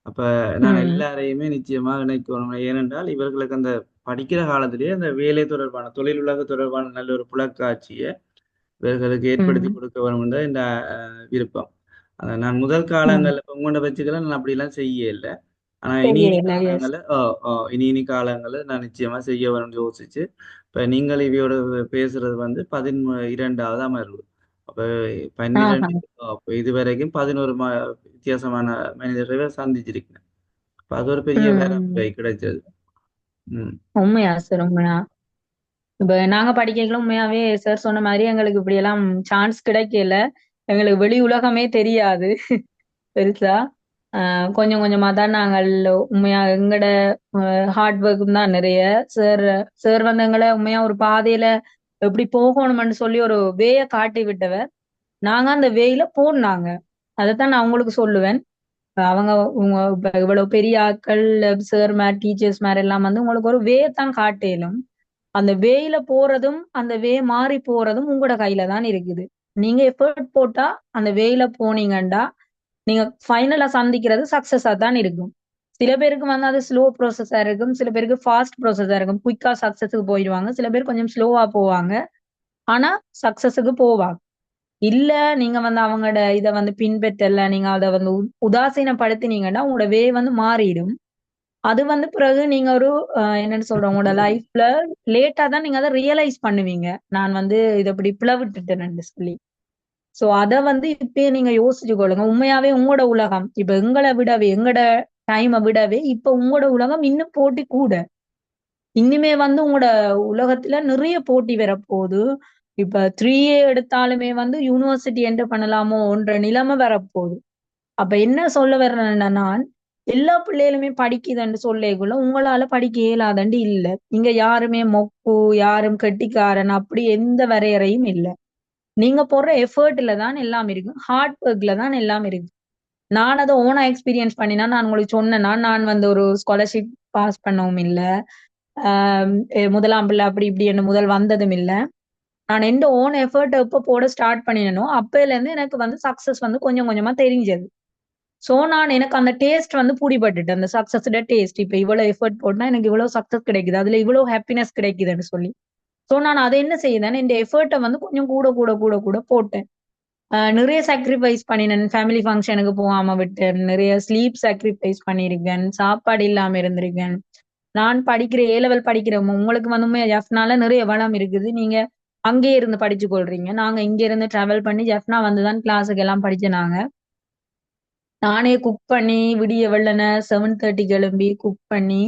அப்ப நான் ம். எல்லாரையுமே நிச்சயமா இணைக்கணும். ஏனென்றால் இவர்களுக்கு அந்த படிக்கிற காலத்திலேயே அந்த வேலை தொடர்பான தொழில் உலக தொடர்பான நல்ல ஒரு புலக்காட்சியை இவர்களுக்கு ஏற்படுத்தி ம். கொடுக்க வேண்டும் என்ற இந்த விருப்பம். நான் முதல் ம். காலங்களில் உங்களோட வச்சுக்கலாம் நான் அப்படிலாம் செய்ய இல்லை. ஆனா இனி இனி தெரியல. எஸ். காலங்கள்ல இனி காலங்கள்ல நான் நிச்சயமா செய்ய வேணும்னு யோசிச்சு இப்ப நீங்கள் இவையோட பேசுறது வந்து 12வது அமர்வு. அப்ப ஆஹா. 12 அப்ப இதுவரைக்கும் 11 வித்தியாசமான மனிதர்களை சந்திச்சிருக்கேன். அப்ப அது ஒரு பெரிய ம். வேலை கிடைச்சது. ம். உண்மையா சார், உண்மையா. இப்ப நாங்க படிக்கையில உண்மையாவே சார் சொன்ன மாதிரி எங்களுக்கு இப்படி எல்லாம் சான்ஸ் கிடைக்கல. எங்களுக்கு வெளி உலகமே தெரியாது பெருசா. கொஞ்சம் கொஞ்சமா தான் நாங்கள் உண்மையா எங்கட ஹார்ட் ஒர்க்கும் தான் நிறைய. சார் சார் வந்து எங்களை உண்மையா ஒரு பாதையில எப்படி போகணும்னு சொல்லி ஒரு வேய காட்டி விட்டவர். நாங்க அந்த வேயில போனாங்க. அதைத்தான் நான் உங்களுக்கு சொல்லுவேன். அவங்க உங்க இப்ப இவ்வளவு பெரிய ஆட்கள், சார் மேர் டீச்சர்ஸ் மேர் எல்லாம் வந்து உங்களுக்கு ஒரு வே தான் காட்டேலும் அந்த வேயில போறதும் அந்த வே மாறி போறதும் உங்களோட கையில தான் இருக்குது. நீங்க எஃபர்ட் போட்டா அந்த வேயில போனீங்கண்டா நீங்க ஃபைனலா சந்திக்கிறது சக்சஸா தான் இருக்கும். சில பேருக்கு வந்து அது ஸ்லோ ப்ராசஸா இருக்கும், சில பேருக்கு ஃபாஸ்ட் ப்ராசஸா இருக்கும். குயிக்கா சக்சஸுக்கு போயிடுவாங்க, சில பேர் கொஞ்சம் ஸ்லோவா போவாங்க. ஆனா சக்சஸுக்கு போவாங்க. இல்ல நீங்க வந்து அவங்களோட இத வந்து பின்பற்றல, நீங்க அத வந்து உதாசீனப்படுத்தினீங்கன்னா உங்களோட வே வந்து மாறிடும். அது வந்து பிறகு நீங்க ஒரு என்னன்னு சொல்றோம், உங்களோட லைஃப்ல லேட்டா தான் நீங்க அத ரியலைஸ் பண்ணுவீங்க. நான் வந்து இத இப்படி பிளவிட்டுட்டேன்னு சொல்லி. சோ அத வந்து இப்பயே நீங்க யோசிச்சு கொள்ளுங்க. உண்மையாவே உங்களோட உலகம் இப்ப எங்கள விடவே எங்கட டைம விடவே இப்ப உங்களோட உலகம் இன்னும் போட்டி கூட. இனிமே வந்து உங்களோட உலகத்துல நிறைய போட்டி வரப்போகுது. இப்ப 3A எடுத்தாலுமே வந்து யூனிவர்சிட்டி என்டர் பண்ணலாமோன்ற நிலைமை வரப்போகுது. அப்ப என்ன சொல்ல வர்றேன்னா நான், எல்லா பிள்ளைகளுமே படிக்குதுன்னு சொல்லேக்குள்ள உங்களால படிக்க இயலாதண்டு இல்ல. இங்க யாருமே மொக்கு, யாரும் கெட்டிக்காரன் அப்படி எந்த வரையறையும் இல்ல. நீங்க போடுற எஃபர்ட்ல தான் எல்லாம் இருக்கு. ஹார்ட் ஒர்க்ல தான் எல்லாம் இருக்கு. நான் அத ஓனா எக்ஸ்பீரியன்ஸ் பண்ணினா நான் உங்களுக்கு சொன்னேன்னா, நான் வந்து ஒரு ஸ்காலர்ஷிப் பாஸ் பண்ணவும் இல்ல. முதலாம் பிள்ளை அப்படி இப்படி என்ன முதல் வந்ததும் இல்ல. நான் எந்த ஓன் எஃபர்ட் எப்ப போட ஸ்டார்ட் பண்ணினேனோ அப்பையில இருந்து எனக்கு வந்து சக்சஸ் வந்து கொஞ்சம் கொஞ்சமா தெரிஞ்சது. சோ நான் எனக்கு அந்த டேஸ்ட் வந்து புடிபட்டுட்டு அந்த சக்சஸோட டேஸ்ட். இப்ப இவ்வளவு எஃபர்ட் போட்டா எனக்கு இவ்வளவு சக்சஸ் கிடைக்குது, அதுல இவ்வளவு ஹாப்பினஸ் கிடைக்குதுன்னு சொல்லி. சோ நான் அதை என்ன செய்தேன், இந்த எஃபர்ட்டை வந்து கொஞ்சம் கூட கூட கூட கூட போட்டேன். நிறைய சாக்ரிஃபைஸ் பண்ணினேன். ஃபேமிலி ஃபங்க்ஷனுக்கு போகாம விட்டேன். நிறைய ஸ்லீப் சாக்ரிஃபைஸ் பண்ணியிருக்கேன். சாப்பாடு இல்லாம இருந்திருக்கேன். நான் படிக்கிற ஏ லெவல் படிக்கிற உங்களுக்கு வந்துமே ஜெஃப்னால நிறைய வளம் இருக்குது. நீங்க அங்கேயே இருந்து படிச்சு கொள்றீங்க. நாங்க இங்க இருந்து டிராவல் பண்ணி ஜெஃப்னா வந்துதான் கிளாஸுக்கு எல்லாம் படிச்ச நாங்க. நானே குக் பண்ணி விடிய வெள்ளன 7:30 எழும்பி குக் பண்ணி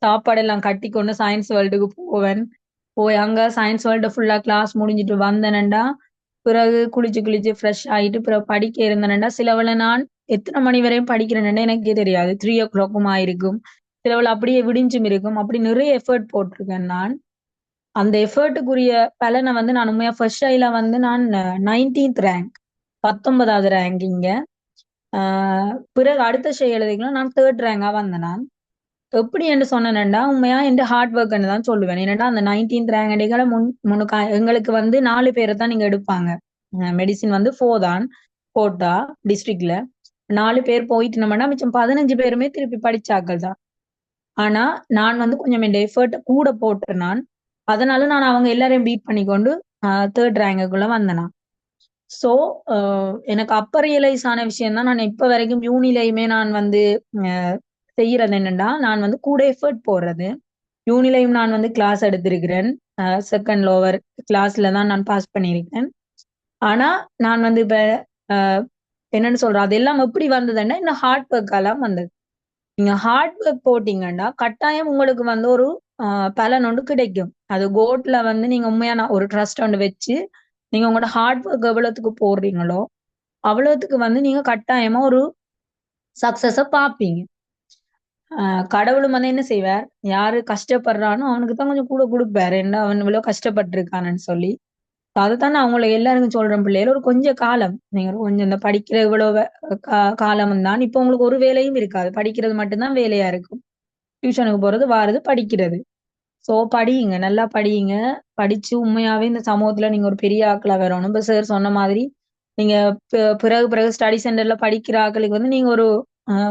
சாப்பாடெல்லாம் கட்டி கொண்டு சயின்ஸ் வேர்ல்டுக்கு போவேன். போய் அங்க சயின்ஸ் வேர்ல்டு ஃபுல்லா கிளாஸ் முடிஞ்சிட்டு வந்தேனண்டா பிறகு குளிச்சு குளிச்சு ஃப்ரெஷ் ஆயிட்டு பிறகு படிக்க இருந்தேனண்டா சிலவள நான் எத்தனை மணி வரையும் படிக்கிறேன்னு எனக்கே தெரியாது. 3 o'clock ஆயிருக்கும். சிலவள அப்படியே விடிஞ்சும் இருக்கும். அப்படி நிறைய எஃபர்ட் போட்டிருக்கேன் நான். அந்த எஃபர்ட்டுக்குரிய பலனை வந்து நான் உண்மையா ஃபர்ஸ்ட் ஐல வந்து நான் 19th ரேங்க், 19வது ரேங்க் இங்க. பிறகு அடுத்த ஷே எழுதிக்கலாம் நான் 3rd ரேங்கா வந்தேன் நான். எப்படி என்று சொன்னேன்டா உண்மையா எந்த ஹார்ட் ஒர்க்னு தான் சொல்லுவேன். ஏன்னா அந்த 19th ரேங்க் அடிகளை எங்களுக்கு வந்து 4 பேரை தான் நீங்க எடுப்பாங்க. மெடிசின் வந்து 4 தான் கோட்டா டிஸ்ட்ரிக்ட்ல. 4 பேர் போயிட்டு நம்மனா மிச்சம் 15 பேருமே திருப்பி படிச்சாக்கள் தான். ஆனா நான் வந்து கொஞ்சம் என் எஃபர்ட் கூட போட்டேன் நான். அதனால நான் அவங்க எல்லாரையும் பீட் பண்ணி கொண்டு 3rd ரேங்குக்குள்ள வந்தேன் நான். சோ எனக்கு அப்ப ரியலைஸ் ஆன விஷயம் தான். நான் இப்ப வரைக்கும் யூனிலையுமே நான் வந்து அஹ், செய்யறது என்னன்னா நான் வந்து கூட எஃபர்ட் போடுறது. யூனிலையும் நான் வந்து கிளாஸ் எடுத்திருக்கிறேன். செகண்ட் லோவர் கிளாஸ்ல தான் நான் பாஸ் பண்ணியிருக்கேன். ஆனா நான் வந்து இப்ப அஹ், என்னன்னு சொல்றேன் அதெல்லாம் எப்படி வந்ததுன்னா இந்த ஹார்ட் ஒர்க் எல்லாம் வந்தது. நீங்க ஹார்ட் ஒர்க் போட்டீங்கன்னா கட்டாயம் உங்களுக்கு வந்து ஒரு பலன் ஒன்று கிடைக்கும். அது கோட்ல வந்து நீங்க உண்மையான ஒரு ட்ரஸ்ட் ஒன்று வச்சு நீங்க உங்களோட ஹார்ட் ஒர்க் எவ்வளவுக்கு போடுறீங்களோ அவ்வளவுக்கு வந்து நீங்க கட்டாயமா ஒரு சக்சஸ பாப்பீங்க. கடவுளும் வந்து என்ன செய்வார், யாரு கஷ்டப்படுறானோ அவனுக்கு தான் கொஞ்சம் கூட கொடுப்பாரு. என்ன அவன் இவ்வளவு கஷ்டப்பட்டிருக்கானு சொல்லி. அதைத்தான் நான் அவங்களை எல்லாருக்கும் சொல்றேன். பிள்ளைகள் ஒரு கொஞ்ச காலம் நீங்க கொஞ்சம் இந்த படிக்கிற இவ்வளவு காலம் தான் இப்ப உங்களுக்கு ஒரு வேலையும் இருக்காது. படிக்கிறது மட்டும்தான் வேலையா இருக்கும். டியூஷனுக்கு போறது வாரது படிக்கிறது. சோ படியுங்க, நல்லா படியுங்க. படிச்சு உண்மையாவே இந்த சமூகத்துல நீங்க ஒரு பெரிய ஆட்களா வரணும். இப்ப சார் சொன்ன மாதிரி நீங்க பிறகு பிறகு ஸ்டடி சென்டர்ல படிக்கிற ஆட்களுக்கு வந்து நீங்க ஒரு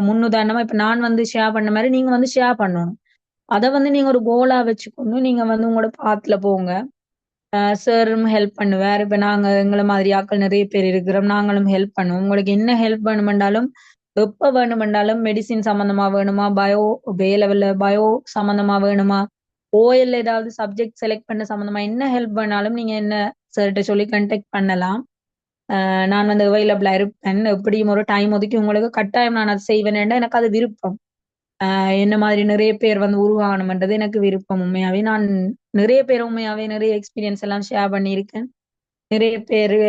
முன்னுதாரணமா இப்ப நான் வந்து ஷேர் பண்ண மாதிரி நீங்க வந்து ஷேர் பண்ணணும். அதை வந்து நீங்க ஒரு கோலா வச்சுக்கொண்டு நீங்க வந்து உங்களோட பாத்துல போங்க. சாரும் ஹெல்ப் பண்ணுவார். இப்ப நாங்க எங்களை மாதிரி ஆட்கள் நிறைய பேர் இருக்கிறோம். நாங்களும் ஹெல்ப் பண்ணுவோம். உங்களுக்கு என்ன ஹெல்ப் வேணுமென்றாலும் எப்ப வேணுமென்றாலும் மெடிசின் சம்பந்தமா வேணுமா, பே லெவல்ல பயோ சம்பந்தமா வேணுமா, ஓஎல் ஏதாவது சப்ஜெக்ட் செலக்ட் பண்ண சம்பந்தமா என்ன ஹெல்ப் வேணாலும் நீங்க என்ன சார்கிட்ட சொல்லி கண்டெக்ட் பண்ணலாம். நான் வந்து அவைலபிளா இருப்பேன். எப்படியும் ஒரு டைம் ஒதுக்கி உங்களுக்கு கட்டாயம் நான் அதை செய்வேன். எனக்கு அது விருப்பம். என்ன மாதிரி நிறைய பேர் வந்து உருவாகணும்ன்றது எனக்கு விருப்பம். உண்மையாவே நான் நிறைய பேர் உண்மையாவே நிறைய எக்ஸ்பீரியன்ஸ் எல்லாம் ஷேர் பண்ணியிருக்கேன். நிறைய பேரு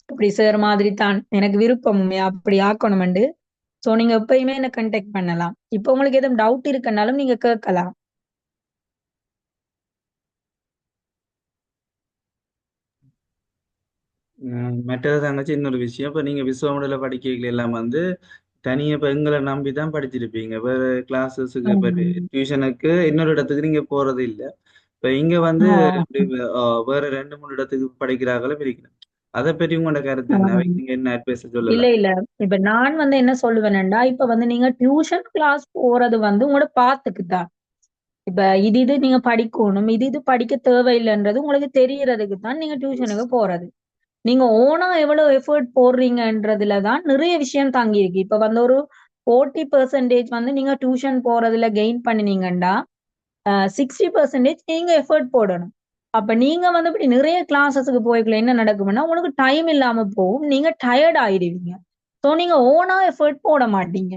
இப்படி சார் மாதிரி தான் எனக்கு விருப்பம் உண்மையா அப்படி ஆக்கணும்ண்டு. சோ நீங்க எப்பயுமே என்ன கண்டாக்ட் பண்ணலாம். இப்போ உங்களுக்கு எதுவும் டவுட் இருக்குன்னாலும் நீங்க கேட்கலாம். மற்றது தங்கச்சி இன்னொரு விஷயம், இப்ப நீங்க விஸ்வமுடில படிக்கைகள் எல்லாம் வந்து தனியா இப்ப எங்களை நம்பி தான் படிச்சிருப்பீங்க. வேற கிளாஸஸுக்கு இப்ப ம். டியூஷனுக்கு இன்னொரு இடத்துக்கு நீங்க போறது இல்ல. இப்ப இங்க வந்து ஆ, இப்படி வேற 2 3 இடத்துக்கு படிக்கிறாங்களும் இருக்கிறேன். அதை பற்றி உங்களோட கருத்து என்ன? ஆ. அவைக்கு நீங்க என்ன அட்வைஸ் இல்ல சொல்லலாம்? இல்ல இப்ப நான் வந்து என்ன சொல்லுவேன்டா, இப்ப வந்து நீங்க டியூஷன் கிளாஸ் போறது வந்து உங்களோட பாத்துக்கு தான். இப்ப இது நீங்க படிக்கணும், இது படிக்க தேவையில்லைன்றது உங்களுக்கு தெரியறதுக்கு தான் நீங்க டியூஷனுக்கு போறது. நீங்க ஓனா எவ்வளவு எஃபர்ட் போடுறீங்கன்றதுல தான் நிறைய விஷயம் தாங்கி இருக்கு. இப்ப வந்து ஒரு 40% வந்து நீங்க டியூஷன் போறதுல கெயின் பண்ணினீங்கன்னா 60% நீங்க எஃபர்ட் போடணும். அப்ப நீங்க வந்து இப்படி நிறைய கிளாஸஸ்க்கு போய்க்குள்ள என்ன நடக்கும்னா உங்களுக்கு டைம் இல்லாம போகும். நீங்க டயர்ட் ஆயிடுவீங்க. சோ நீங்க ஓனா எஃபர்ட் போட மாட்டீங்க.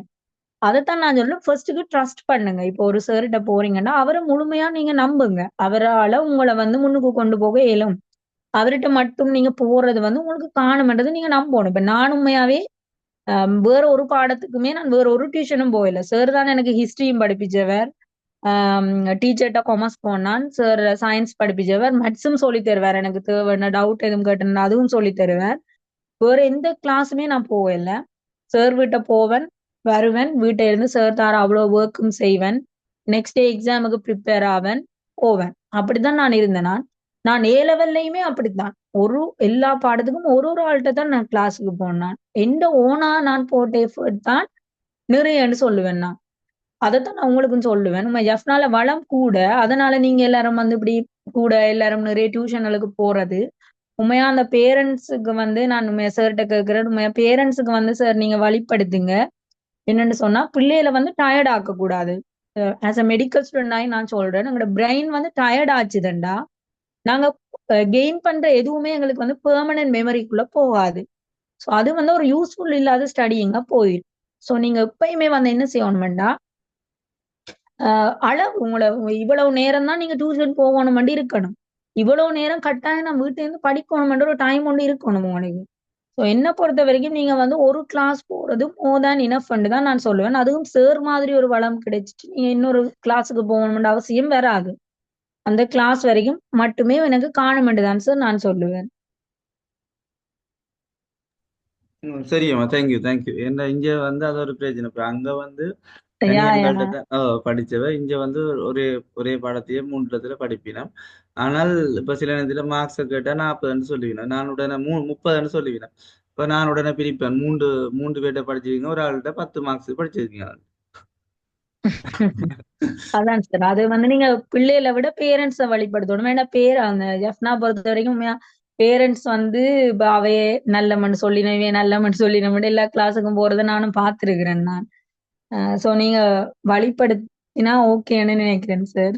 அதத்தான் நான் சொல்றேன். ஃபர்ஸ்ட்டுக்கு ட்ரஸ்ட் பண்ணுங்க. இப்போ ஒரு சார்ட்ட போறீங்கன்னா, அவர முழுமையா நீங்க நம்புங்க. அவரால உங்கள வந்து முன்னுக்கு கொண்டு போக இயலும். அவர்ட்ட மட்டும் நீங்க போறது வந்து உங்களுக்கு காணும்ன்றத நீங்க நம்பணும். இப்ப நான் உண்மையாவே வேற ஒரு பாடத்துக்குமே நான் வேற ஒரு டியூஷனும் போகல. சார் தான் எனக்கு ஹிஸ்டரியும் படிப்பிச்சவர். டீச்சர்ட்ட கொமர்ஸ் போனான். சார் சயின்ஸ் படிப்பிச்சவர். மேத்ஸும் சொல்லித் தருவார். எனக்கு தேவைன்னா டவுட் எதுவும் கேட்டேன்னா அதுவும் சொல்லித் தருவார். வேற எந்த கிளாஸுமே நான் போகல. சார் வீட்ட போவேன், வருவேன். வீட்ல இருந்து சார் தர அவ்வளோ ஒர்க்கும் செய்வேன். நெக்ஸ்ட் டே எக்ஸாமுக்கு ப்ரிப்பேர் ஆவேன், போவேன். அப்படித்தான் நான் இருந்தேன் நான். நான் ஏ லெவல்லயுமே அப்படித்தான். எல்லா பாடத்துக்கும் ஒரு ஆள்ட்ட தான் நான் கிளாஸுக்கு போனேன். எந்த ஓனா நான் போட்ட எஃபர்ட் தான் நிறையன்னு சொல்லுவேன் நான். அதத்தான் நான் உங்களுக்கும் சொல்லுவேன். நம்ம ஜஃப்னால வளம் கூட. அதனால நீங்க எல்லாரும் வந்து இப்படி கூட எல்லாரும் நிறைய டியூஷன்களுக்கு போறது. உண்மையா அந்த பேரண்ட்ஸுக்கு வந்து நான் உண்மையா சார்ட்ட கேட்கிறேன். உண்மையா பேரண்ட்ஸுக்கு வந்து சார் நீங்க வழிப்படுத்துங்க. என்னன்னு சொன்னா பிள்ளைகளை வந்து டயர்ட் ஆக்க கூடாது. ஆஸ் அ மெடிக்கல் ஸ்டூடெண்ட் ஆகி நான் சொல்றேன். எங்களோட பிரெயின் வந்து டயர்ட் ஆச்சுதுண்டா நாங்க கெயின் பண்ற எதுவுமே எங்களுக்கு வந்து பெர்மனன்ட் மெமரிக்குள்ள போகாது. சோ அது வந்து ஒரு யூஸ்ஃபுல் இல்லாத ஸ்டடியிங்கா போயிடும். சோ நீங்க எப்பயுமே வந்து என்ன செய்யணும்னா அளவு இவ்வளவு நேரம் தான் நீங்க டியூஷன் போகணும் இருக்கணும். இவ்வளவு நேரம் கட்டாயம் நான் வீட்டுல இருந்து படிக்கணும் ஒரு டைம் ஒன்று இருக்கணும் உங்களுக்கு. சோ என்ன பொறுத்த வரைக்கும் நீங்க வந்து ஒரு கிளாஸ் போறது மோர் தேன் இனஃப் தான் நான் சொல்லுவேன். அதுவும் சார் மாதிரி ஒரு வளம் கிடைச்சிட்டு நீங்க இன்னொரு கிளாஸுக்கு போகணும்ன்ற அவசியம் வராது. அந்த கிளாஸ் வரைக்கும் மட்டுமே எனக்கு காணமெண்டு தான் சார் நான் சொல்லுவேன். சரியம்மா, தேங்க்யூ தேங்க்யூ. ஏன்னா இங்க வந்து அது ஒரு பிரச்சனை. இப்ப அங்க வந்து யா யா தனியன்கள்ட்ட தான் படிச்சவ. இங்க வந்து ஒரே ஒரே பாடத்தையே 3 இடத்துல படிப்பினோம். ஆனால் இப்ப சில நேரத்துல மார்க்ஸை கேட்டா 40 சொல்லுவேன். நான் உடனே 30 சொல்லுவேன். இப்ப நான் உடனே பிரிப்பேன். மூன்று மூன்று பேர்ட்ட படிச்சிருக்கீங்க, ஒரு ஆள்கிட்ட 10 மார்க்ஸ் படிச்சிருக்கீங்க. அதான் சார். அது வந்து நீங்க பிள்ளைகள விட பேரண்ட்ஸ வழிபடுத்தணும். ஏன்னா அந்த ஜெஃப்னா பொறுத்த வரைக்கும் பேரண்ட்ஸ் வந்து அவையே நல்லவன்னு சொல்லினோம், இவன் நல்லவன்னு சொல்லினோம் எல்லா கிளாஸுக்கும் போறத நானும் பார்த்திருக்கிறேன் நான். சோ நீங்க வழிபடுத்தினா ஓகேன்னு நினைக்கிறேன் சார்.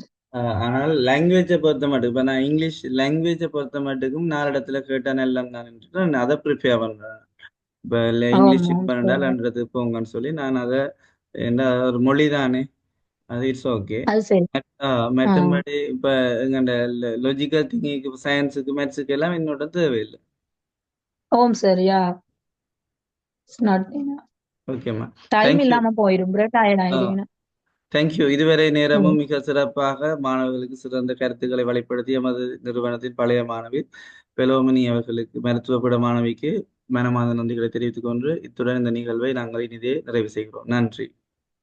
ஆனால் லாங்குவேஜை பொறுத்த மட்டும் இப்ப நான் இங்கிலீஷ் லாங்குவேஜை பொறுத்த மட்டுக்கும் 4 இடத்துல கேட்டா நல்ல நான் அதை ப்ரிஃபேர் பண்றேன். இப்ப இல்ல இங்கிலீஷ் ஆமா செக் சார். பண்ணால்ன்றது போங்கன்னு சொல்லி நான் அதை என்ன ஒரு மொழி தானே, அது இட்ஸ் ஓகே. அது சரி. ஆ. மற்றபடி இப்ப எங்கண்ட லாஜிக்கல் திங்கிங்க்கு சயின்ஸுக்கு மேத்ஸுக்கு எல்லாம் என்னோட தேவையில்லை. ஓம் சார். யா இட்ஸ் நாட் ஓகேம்மா. Time thank you. இல்லாம போயிரும். டயர்ட் ஆயிடுவீங்க. தேங்க்யூ. இதுவரை நேரமும் ம். மிக சிறப்பாக மாணவர்களுக்கு சிறந்த கருத்துக்களை வெளிப்படுத்தி எமது நிறுவனத்தின் பழைய மாணவி பெலோமினி அவர்களுக்கு, மருத்துவப்பட மாணவிக்கு மனமார்ந்த நன்றிகளை தெரிவித்துக் கொண்டு இத்துடன் இந்த நிகழ்வை நாங்கள் இனிதே நிறைவு செய்கிறோம். நன்றி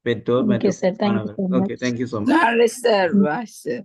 பெற்றோர் ஓகே மற்றும் சார். தேங்க்யூ மாணவர்கள். So okay, much. Thank you so much. Not reserved, ம். I said.